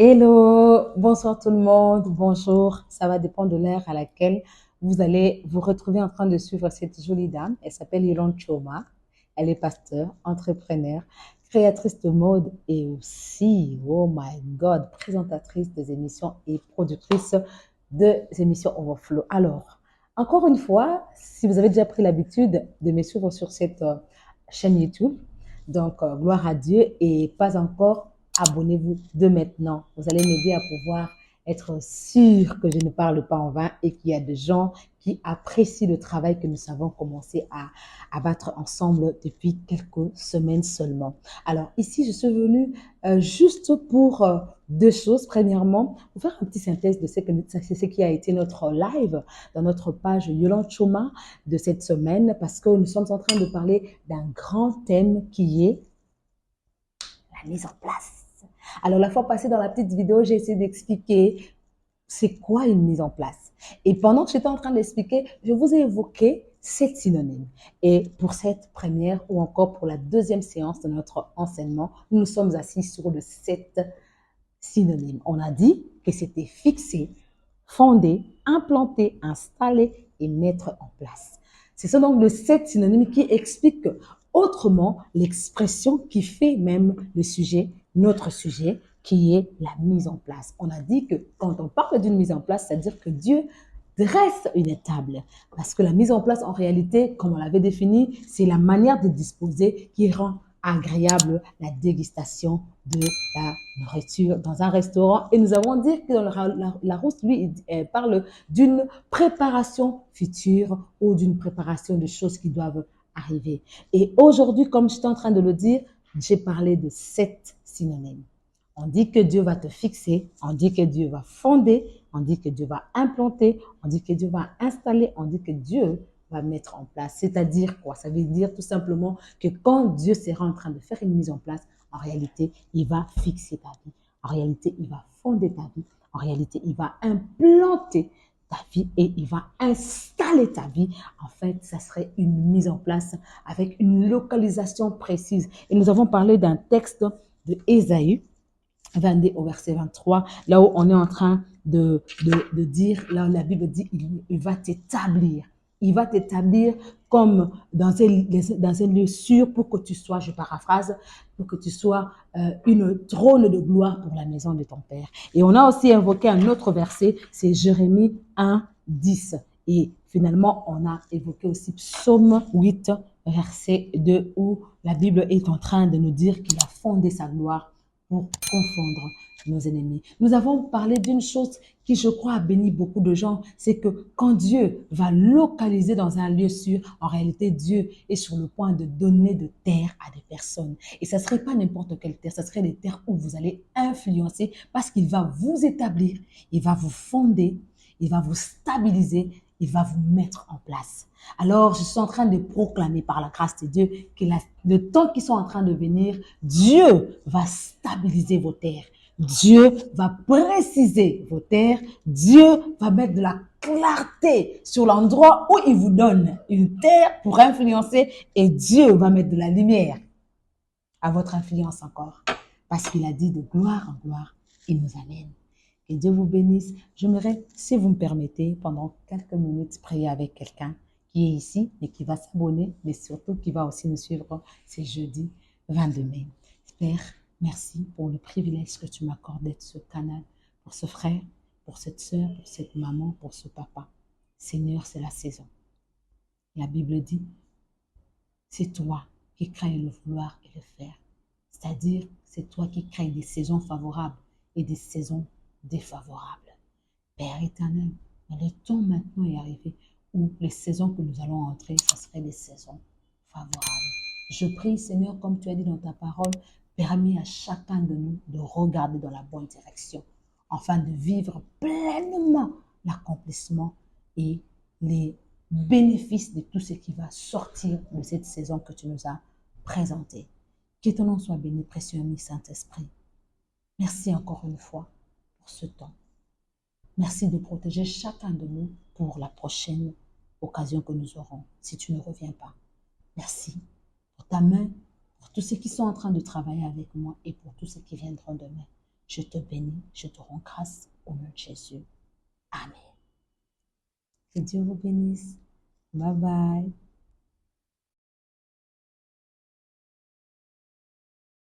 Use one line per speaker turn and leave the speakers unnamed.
Hello, bonsoir tout le monde, bonjour. Ça va dépendre de l'heure à laquelle vous allez vous retrouver en train de suivre cette jolie dame. Elle s'appelle Yolande Choma. Elle est pasteur, entrepreneur, créatrice de mode et aussi, oh my God, présentatrice des émissions et productrice des émissions Overflow. Alors, encore une fois, si vous avez déjà pris l'habitude de me suivre sur cette chaîne YouTube, donc gloire à Dieu et pas encore, abonnez-vous de maintenant. Vous allez m'aider à pouvoir être sûr que je ne parle pas en vain et qu'il y a des gens qui apprécient le travail que nous avons commencé à battre ensemble depuis quelques semaines seulement. Alors ici, je suis venue juste pour deux choses. Premièrement, pour faire un petit synthèse de ce qui a été notre live dans notre page Yolande Choma de cette semaine parce que nous sommes en train de parler d'un grand thème qui est la mise en place. Alors, la fois passée, dans la petite vidéo, j'ai essayé d'expliquer c'est quoi une mise en place. Et pendant que j'étais en train d'expliquer, je vous ai évoqué 7 synonymes. Et pour cette première ou encore pour la deuxième séance de notre enseignement, nous nous sommes assis sur le 7 synonymes. On a dit que c'était fixer, fonder, implanter, installer et mettre en place. Ce sont donc les 7 synonymes qui expliquent autrement l'expression qui fait même le sujet, notre sujet, qui est la mise en place. On a dit que quand on parle d'une mise en place, c'est-à-dire que Dieu dresse une table. Parce que la mise en place, en réalité, comme on l'avait défini, c'est la manière de disposer qui rend agréable la dégustation de la nourriture dans un restaurant. Et nous avons dit que la rousse, lui, parle d'une préparation future ou d'une préparation de choses qui doivent arriver. Et aujourd'hui, comme je suis en train de le dire, j'ai parlé de 7 synonymes. On dit que Dieu va te fixer, on dit que Dieu va fonder, on dit que Dieu va implanter, on dit que Dieu va installer, on dit que Dieu va mettre en place. C'est-à-dire quoi? Ça veut dire tout simplement que quand Dieu sera en train de faire une mise en place, en réalité, il va fixer ta vie. En réalité, il va fonder ta vie. En réalité, il va implanter ta vie et il va installer ta vie. En fait, ça serait une mise en place avec une localisation précise. Et nous avons parlé d'un texte de Ésaïe 22 au verset 23, là où on est en train de dire, là où la Bible dit, il va t'établir. Il va t'établir comme dans un lieu sûr pour que tu sois, je paraphrase, pour que tu sois une trône de gloire pour la maison de ton Père. Et on a aussi invoqué un autre verset, c'est Jérémie 1, 10. Et finalement, on a évoqué aussi Psaume 8, verset 2, où la Bible est en train de nous dire qu'il a fondé sa gloire pour confondre nos ennemis. Nous avons parlé d'une chose qui, je crois, a béni beaucoup de gens, c'est que quand Dieu va localiser dans un lieu sûr, en réalité, Dieu est sur le point de donner de terre à des personnes. Et ça ne serait pas n'importe quelle terre, ça serait des terres où vous allez influencer parce qu'il va vous établir, il va vous fonder, il va vous stabiliser, il va vous mettre en place. Alors, je suis en train de proclamer par la grâce de Dieu que le temps qui sont en train de venir, Dieu va stabiliser vos terres. Dieu va préciser vos terres. Dieu va mettre de la clarté sur l'endroit où il vous donne une terre pour influencer et Dieu va mettre de la lumière à votre influence encore. Parce qu'il a dit de gloire en gloire, il nous amène. Que Dieu vous bénisse. J'aimerais, si vous me permettez, pendant quelques minutes, prier avec quelqu'un qui est ici, mais qui va s'abonner, mais surtout qui va aussi nous suivre ce jeudi 22 mai. Père, merci pour le privilège que tu m'accordes d'être ce canal, pour ce frère, pour cette soeur, pour cette maman, pour ce papa. Seigneur, c'est la saison. La Bible dit, c'est toi qui crées le vouloir et le faire. C'est-à-dire, c'est toi qui crées des saisons favorables et des saisons défavorables. Père éternel, le temps maintenant est arrivé où les saisons que nous allons entrer, ce seraient des saisons favorables. Je prie, Seigneur, comme tu as dit dans ta parole, permets à chacun de nous de regarder dans la bonne direction, afin de vivre pleinement l'accomplissement et les bénéfices de tout ce qui va sortir de cette saison que tu nous as présentée. Que ton nom soit béni, précieux ami Saint-Esprit. Merci encore une fois pour ce temps. Merci de protéger chacun de nous pour la prochaine occasion que nous aurons, si tu ne reviens pas. Merci pour ta main, pour tous ceux qui sont en train de travailler avec moi et pour tous ceux qui viendront demain. Je te bénis, je te rends grâce au nom de Jésus. Amen. Que Dieu vous bénisse. Bye bye.